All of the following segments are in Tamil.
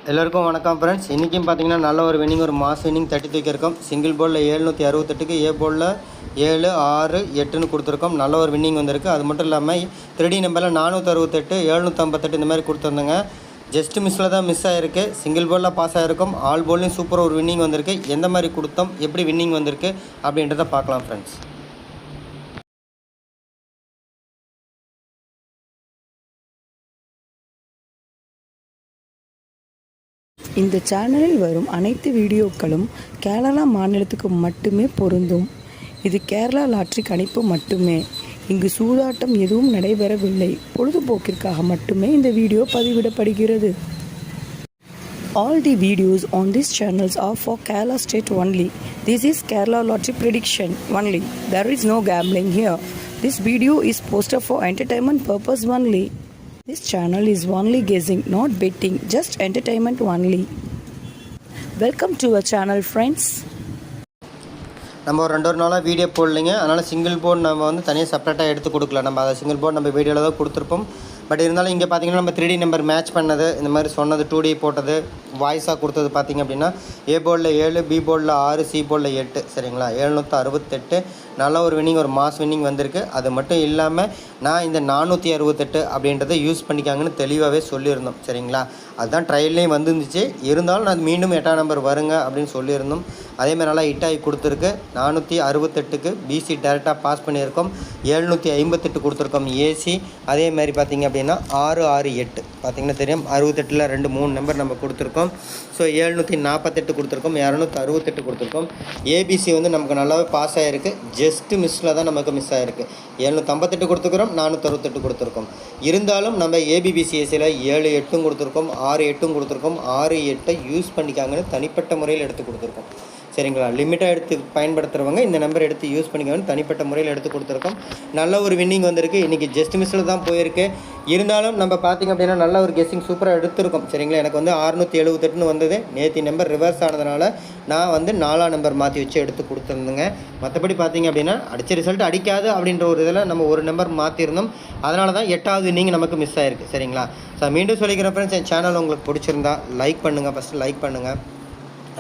எல்லாருக்கும் வணக்கம் ஃப்ரெண்ட்ஸ். இன்றைக்கும் பார்த்தீங்கன்னா நல்ல ஒரு வின்னிங், ஒரு மாஸ் வின்னிங் தட்டி தூக்கியிருக்கோம். சிங்கிள் போர்டில் 768க்கு ஏ போர்டில் 7, 6, 8ன்னு கொடுத்துருக்கோம். நல்ல ஒரு வின்னிங் வந்திருக்கு. அது மட்டும் இல்லாமல் 3D நம்பரில் 468, 758 இந்த மாதிரி கொடுத்துருந்தேங்க. ஜஸ்ட் மிஸ்ஸில் தான் மிஸ் ஆகிருக்கு. சிங்கிள் போர்டில் பாஸ் ஆகிருக்கும். ஆல் போர்ட்லையும் சூப்பராக ஒரு வின்னிங் வந்திருக்கு. எந்த மாதிரி கொடுத்தோம், எப்படி வின்னிங் வந்திருக்கு அப்படின்றத பார்க்கலாம் ஃப்ரெண்ட்ஸ். இந்த சேனலில் வரும் அனைத்து வீடியோக்களும் கேரளா மாநிலத்துக்கு மட்டுமே பொருந்தும். இது கேரளா லாட்டரி கணிப்பு மட்டுமே. இங்கு சூதாட்டம் எதுவும் நடைபெறவில்லை. பொழுதுபோக்கிற்காக மட்டுமே இந்த video பதிவிடப்படுகிறது. All the videos on these channels are for Kerala state only. This is Kerala lottery prediction only. There is no gambling here. This video is posted for entertainment purpose only. This channel is only guessing, not betting, just entertainment only. Welcome to our channel, friends. நம்ம ஒரு 2 நாளாக வீடியோ போடலைங்க. அதனால் சிங்கிள் போர்டு நம்ம வந்து தனியாக செப்பரேட்டாக எடுத்து கொடுக்கல. நம்ம அதை சிங்கிள் போர்டு நம்ம வீடியோவில் தான் கொடுத்துருப்போம். பட் இருந்தாலும் இங்கே பார்த்தீங்கன்னா நம்ம 3D நம்பர் மேட்ச் பண்ணது, இந்த மாதிரி சொன்னது, 2D போட்டது, வாய்ஸாக கொடுத்தது பார்த்திங்க அப்படின்னா ஏ போர்டில் 7, பி போர்டில் 6, சி போர்டில் 8, சரிங்களா? 768 நல்ல ஒரு வின்னிங், ஒரு மாஸ் வின்னிங் வந்திருக்கு. அது மட்டும் இல்லாமல் நான் இந்த 468 அப்படின்றத யூஸ் பண்ணிக்காங்கன்னு தெளிவாகவே சொல்லியிருந்தோம், சரிங்களா? அதுதான் ட்ரையல்லையும் வந்துருந்துச்சு. இருந்தாலும் நான் மீண்டும் 8ஆம் நம்பர் வருங்க அப்படின்னு சொல்லியிருந்தோம். அதேமாதிரி நல்லா ஹிட்டாகி கொடுத்துருக்கு. 468க்கு பிசி டேரெக்டாக பாஸ் பண்ணியிருக்கோம். 758 கொடுத்துருக்கோம் ஏசி. அதேமாதிரி பார்த்திங்க அப்படின்னா 6, 6, 8 பார்த்திங்கன்னா தெரியும். 68ல் 2, 3 நம்பர் நம்ம கொடுத்துருக்கோம். ஸோ 748 கொடுத்துருக்கோம், 268 கொடுத்துருக்கோம். ஏபிசி வந்து நமக்கு நல்லாவே பாஸ் ஆகிருக்கு. ஜஸ்ட்டு மிஸ்ஸில் தான் நமக்கு மிஸ் ஆகிருக்கு. 758 கொடுத்துக்கிறோம், 468 கொடுத்துருக்கோம். இருந்தாலும் நம்ம ஏபிபிசிஎஸ்சியில் 7, 8 கொடுத்துருக்கோம், 6, 8 கொடுத்துருக்கோம். 6, 8 யூஸ் பண்ணிக்காங்கன்னு தனிப்பட்ட முறையில் எடுத்து கொடுத்துருக்கோம், சரிங்களா? லிமிட்டாக எடுத்து பயன்படுத்துகிறவங்க இந்த நம்பர் எடுத்து யூஸ் பண்ணிக்கணும்னு தனிப்பட்ட முறையில் எடுத்து கொடுத்துருக்கோம். நல்ல ஒரு வின்னிங் வந்திருக்கு. இன்றைக்கி ஜஸ்ட் மிஸ்ஸில் தான் போயிருக்கு. இருந்தாலும் நம்ம பார்த்திங்க அப்படின்னா நல்ல ஒரு கெஸ்ஸிங் சூப்பராக எடுத்துருக்கோம், சரிங்களா? எனக்கு வந்து 678ன்னு வந்தது. நேற்று நம்பர் ரிவர்ஸ் ஆனதுனால நான் வந்து 4ஆம் நம்பர் மாற்றி வச்சு எடுத்து கொடுத்துருந்தேங்க. மற்றபடி பார்த்திங்க அப்படின்னா அடித்த ரிசல்ட் அடிக்காது அப்படின்ற ஒரு இதில் நம்ம ஒரு நம்பர் மாற்றிருந்தோம். அதனால தான் 8வது வின்னிங் நமக்கு மிஸ் ஆகிருக்கு, சரிங்களா? ஸோ மீண்டும் சொல்லிக்கிறேன் ஃப்ரெண்ட்ஸ், என் சேனல் உங்களுக்கு பிடிச்சிருந்தா லைக் பண்ணுங்கள். ஃபஸ்ட்டு லைக் பண்ணுங்கள்.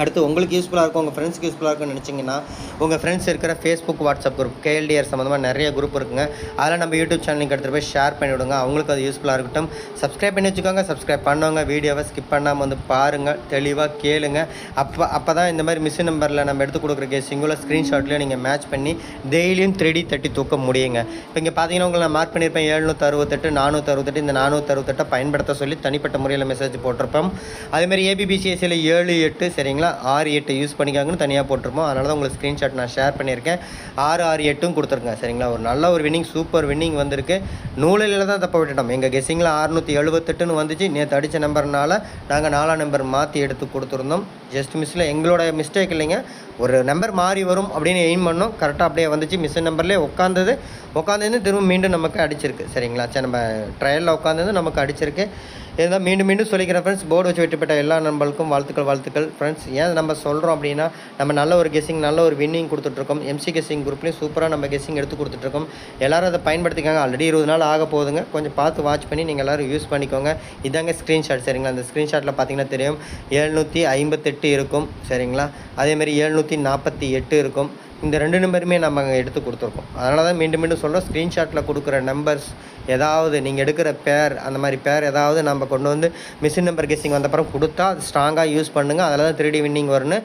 அடுத்து உங்களுக்கு யூஸ்ஃபுல்லாக இருக்கும், உங்கள் ஃப்ரெண்ட்ஸ்க்கு யூஸ்ஃபுல்லாக இருக்குன்னு நினச்சிங்கன்னா உங்கள் ஃப்ரெண்ட்ஸ் இருக்கிற ஃபேஸ்புக், வாட்ஸ்அப் குரூப், கேஎல்டிஆர் சம்மந்தமாக நிறைய குரூப் இருக்குங்க. அதில் நம்ம யூடியூப் சேனலுக்கு எடுத்துகிட்டு போய் ஷேர் பண்ணிவிடுங்க. அவங்களுக்கு அது யூஸ்ஃபுல்லாக இருக்கட்டும். சப்ஸ்கிரைப் பண்ணி வச்சுக்கோங்க. சப்ஸ்கிரைப் பண்ணவங்க வீடியோவை ஸ்கிப் பண்ணாமல் வந்து பாருங்கள், தெளிவாக கேளுங்க. அப்போ தான் இந்த மாதிரி மிஸ் நம்பரில் நம்ம எடுத்து கொடுக்குற கெஸ்ஸிங்குள்ள ஸ்க்ரீன்ஷாட்லேயே நீங்கள் மேட்ச் பண்ணி டெய்லியும் 3D தட்டி தூக்க முடியுங்க. இப்போ இங்கே பார்த்தீங்கன்னா உங்களை நான் மார்க் பண்ணியிருப்பேன் 768, 468. இந்த 468 பயன்படுத்த சொல்லி தனிப்பட்ட முறையில் மெசேஜ் போட்டிருப்போம். அதேமாதிரி ஏபிபிசிஎஸ்சியில் 7, 8 சரிங்களா, 6, 8 யூஸ் பண்ணிக்காங்கன்னு தனியாக போட்டிருப்போம். அதனால தான் உங்களுக்கு ஸ்க்ரீன்ஷாட் நான் ஷேர் பண்ணியிருக்கேன். 6, 6, 8ம் கொடுத்துருங்க, சரிங்களா? ஒரு நல்ல ஒரு வின்னிங், சூப்பர் வின்னிங் வந்திருக்கு. நூலில் தான் தப்ப விட்டுட்டோம். எங்கள் கெஸ்ஸிங்கில் 678ன்னு வந்துச்சு. நேற்று அடித்த நம்பர்னால நாங்கள் 4ஆம் நம்பர் மாற்றி எடுத்து கொடுத்துருந்தோம். ஜஸ்ட் மிஸ்ஸில் எங்களோட மிஸ்டேக் இல்லைங்க. ஒரு நம்பர் மாறி வரும் அப்படின்னு எய்ம் பண்ணோம். கரெக்டாக அப்படியே வந்துச்சு. மிஸ் நம்பர்லேயே உட்காந்து திரும்ப மீண்டும் நமக்கு அடிச்சிருக்கு, சரிங்களா? சரி, நம்ம ட்ரையலில் உட்காந்து நமக்கு அடிச்சிருக்கு. இதுதான் மீண்டும் சொல்லிக்கிறேன் ஃப்ரெண்ட்ஸ். போர்டு வச்சு வெட்டிப்பட்ட எல்லா நண்பர்களுக்கும் வாழ்த்துக்கள் ஃப்ரெண்ட்ஸ். ஏன் நம்ம சொல்கிறோம் அப்படின்னா நம்ம நல்ல ஒரு கெஸ்ஸிங், நல்ல ஒரு வின்னிங் கொடுத்துட்ருக்கோம். எம்சி கெஸ்ஸிங் குரூப்லேயும் சூப்பராக நம்ம கெஸ்ஸிங் எடுத்து கொடுத்துட்ருக்கோம். எல்லோரும் அதை பயன்படுத்திக்காங்க. ஆல்ரெடி 20 நாள் ஆக போகுதுங்க. கொஞ்சம் பார்த்து வாட்ச் பண்ணி நீங்கள் எல்லோரும் யூஸ் பண்ணிக்கோங்க. இதாங்க ஸ்க்ரீன்ஷாட், சரிங்களா? அந்த ஸ்க்ரீன்ஷாட்டில் பார்த்தீங்கன்னா தெரியும் 758 இருக்கும், சரிங்களா? அதேமாதிரி 748 இருக்கும். இந்த 2 நம்பருமே நம்ம எடுத்து கொடுத்துருக்கோம். அதனால தான் மீண்டும் சொல்கிறோம், ஸ்க்ரீன்ஷாட்டில் கொடுக்குற நம்பர்ஸ் ஏதாவது நீங்கள் எடுக்கிற பேர், அந்த மாதிரி பேர் ஏதாவது நம்ம கொண்டு வந்து மிஷின் நம்பர் கெஸ்ஸிங் வந்தப்பறம் கொடுத்தா அது ஸ்ட்ராங்காக யூஸ் பண்ணுங்கள். அதில் தான் 3D வின்னிங் வரும்னு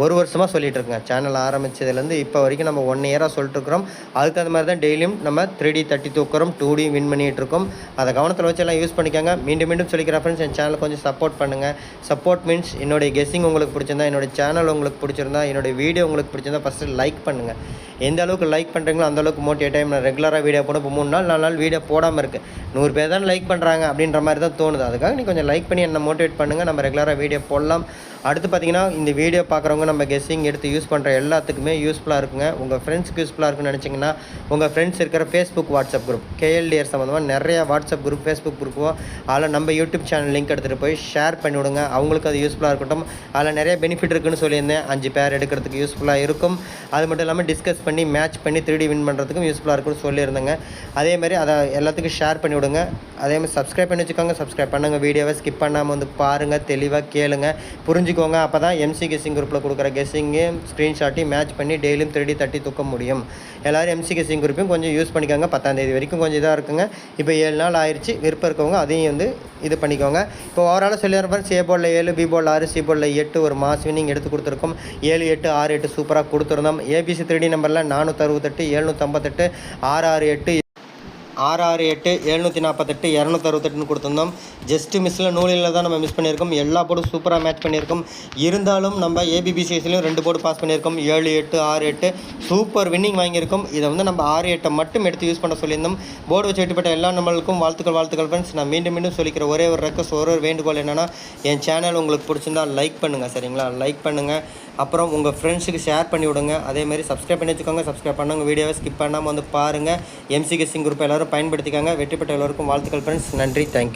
ஒரு வருஷமாக சொல்லிகிட்டு இருக்கோங்க. சேனல் ஆரம்பித்ததுலேருந்து இப்போ வரைக்கும் நம்ம 1 இயராக சொல்லிட்டுருக்குறோம். அதுக்கு அந்த மாதிரி தான் டெய்லியும் நம்ம 3D தட்டி தூக்குறோம், 2D வின் பண்ணிகிட்ருக்கோம். அதை கவனத்தில் வச்சு எல்லாம் யூஸ் பண்ணிக்காங்க. மீண்டும் சொல்லிக்கிறேன் ஃப்ரெண்ட்ஸ், என் சேனலை கொஞ்சம் சப்போர்ட் பண்ணுங்கள். சப்போர்ட் மீன்ஸ் என்னுடைய கெஸ்ஸிங் உங்களுக்கு பிடிச்சிருந்தா, என்னுடைய சேனல் உங்களுக்கு பிடிச்சிருந்தா, என்னுடைய வீடியோ உங்களுக்கு பிடிச்சிருந்தா ஃபஸ்ட்டு லைக் பண்ணுங்கள். எந்த அளவுக்கு லைக் பண்ணுறீங்களோ அந்தளவுக்கு மோட்டிவேட் ஆகி நான் ரெகுலராக வீடியோ போட இப்போ 3 நாள் 4 நாள் வீடியோ போடாமல் இருக்குது. 100 பேர் தான் லைக் பண்ணுறாங்க அப்படின்ற மாதிரி தான் தோணுது. அதுக்காக நீ கொஞ்சம் லைக் பண்ணி என்னை மோட்டிவேட் பண்ணுங்கள். நம்ம ரெகுலராக வீடியோ போடலாம். அடுத்து பார்த்திங்கன்னா இந்த வீடியோ பார்க்குறவங்க நம்ம கெஸ்ஸிங் எடுத்து யூஸ் பண்ணுற எல்லாத்துக்குமே யூஸ்ஃபுல்லாக இருக்குங்க. உங்கள் ஃப்ரெண்ட்ஸ்க்கு யூஸ்ஃபுல்லாக இருக்குன்னு நினச்சிங்கன்னா உங்கள் ஃப்ரெண்ட்ஸ் இருக்கிற ஃபேஸ்புக், வாட்ஸ்அப் குரூப், கேஎல்டிஆர் சம்மந்தமாக நிறையா வாட்ஸ்அப் குரூப், ஃபேஸ்புக் குரூப்போ அதில் நம்ம யூடியூப் சேனல் லிங்க் எடுத்துகிட்டு போய் ஷேர் பண்ணி விடுங்க. அவங்களுக்கு அது யூஸ்ஃபுல்லாக இருக்கட்டும். அதில் நிறைய பெனிஃபிட் இருக்குன்னு சொல்லியிருந்தேன். 5 பேர் எடுக்கிறதுக்கு யூஸ்ஃபுல்லாக இருக்கும். அது மட்டும் இல்லாமல் டிஸ்கஸ் பண்ணி மேட்ச் பண்ணி 3D வின் பண்ணுறதுக்கும் யூஸ்ஃபுல்லாக இருக்குன்னு சொல்லியிருந்தேங்க. அதேமாதிரி அதை எல்லாத்தையும் எல்லாத்துக்கும் ஷேர் பண்ணி விடுங்க. அதேமாதிரி சப்ஸ்கிரைப் பண்ணி வச்சுக்கோங்க. சப்ஸ்கிரைப் பண்ணுங்கள். வீடியோவை ஸ்கிப் பண்ணாமல் வந்து பாருங்கள், தெளிவாக கேளுங்க, புரிஞ்சுக்கோங்க. அப்போ தான் எம்சி கெஸ்ஸிங் குரூப்பில் கொடுக்குற கெஸ்ஸிங்கு ஸ்க்ரீன்ஷாட்டையும் மேட்ச் பண்ணி டெய்லியும் 3D தட்டி தூக்க முடியும். எல்லோரும் எம்சி கெஸ்ஸிங் குரூப்பையும் கொஞ்சம் யூஸ் பண்ணிக்கோங்க. 10ஆம் தேதி வரைக்கும் கொஞ்சம் இதாக இருக்குங்க. இப்போ 7 நாள் ஆயிடுச்சு. விருப்பம் இருக்கவங்க அதையும் வந்து இது பண்ணிக்கோங்க. இப்போ ஓவராலாக சொல்லிடுறப்ப ஏ போர்டில் 7, பி போர்டில் 6, சி போர்டில் 8 ஒரு மாஸ் வின்னிங் எடுத்து கொடுத்துருக்கோம். 7, 8, 6, 8 சூப்பராக கொடுத்துருந்தோம். ஏபிசி 3D நம்பரில் 468, 758, 668, 668, 748, 268 கொடுத்துருந்தோம். ஜஸ்ட்டு மிஸ்ஸில் நூலில் தான் நம்ம மிஸ் பண்ணியிருக்கோம். எல்லா போர்டும் சூப்பராக மேட்ச் பண்ணியிருக்கோம். இருந்தாலும் நம்ம ஏபிபிசிஎஸ்லையும் 2 போர்டு பாஸ் பண்ணியிருக்கோம். 7, 8, 6, 8 சூப்பர் வின்னிங் வாங்கியிருக்கோம். இதை வந்து நம்ம 6, 8 மட்டும் எடுத்து யூஸ் பண்ண சொல்லியிருந்தோம். போர்டு வச்சு வெட்டிப்பட்ட எல்லா நம்மளுக்கும் வாழ்த்துக்கள் ஃப்ரெண்ட்ஸ். நான் மீண்டும் சொல்லிக்கிற ஒரே ஒரு ரெக்வஸ்ட், ஒரு வேண்டுகோள் என்னென்னா, என் சேனல் உங்களுக்கு பிடிச்சிருந்தா லைக் பண்ணுங்கள், சரிங்களா? லைக் பண்ணுங்கள். அப்புறம் உங்கள் ஃப்ரெண்ட்ஸுக்கு ஷேர் பண்ணி விடுங்க. அதேமாதிரி சப்ஸ்கிரைப் பண்ணி வச்சுக்கோங்க. சப்ஸ்கிரைப் பண்ணுங்க. வீடியோவை ஸ்கிப் பண்ணாமல் வந்து பாருங்கள். எம்சி கெஸ்ஸிங் குரூப் எல்லோரும் பயன்படுத்திக்காங்க. வெற்றி பெற்ற எல்லோருக்கும் வாழ்த்துக்கள் ஃப்ரெண்ட்ஸ். நன்றி, தேங்க்யூ.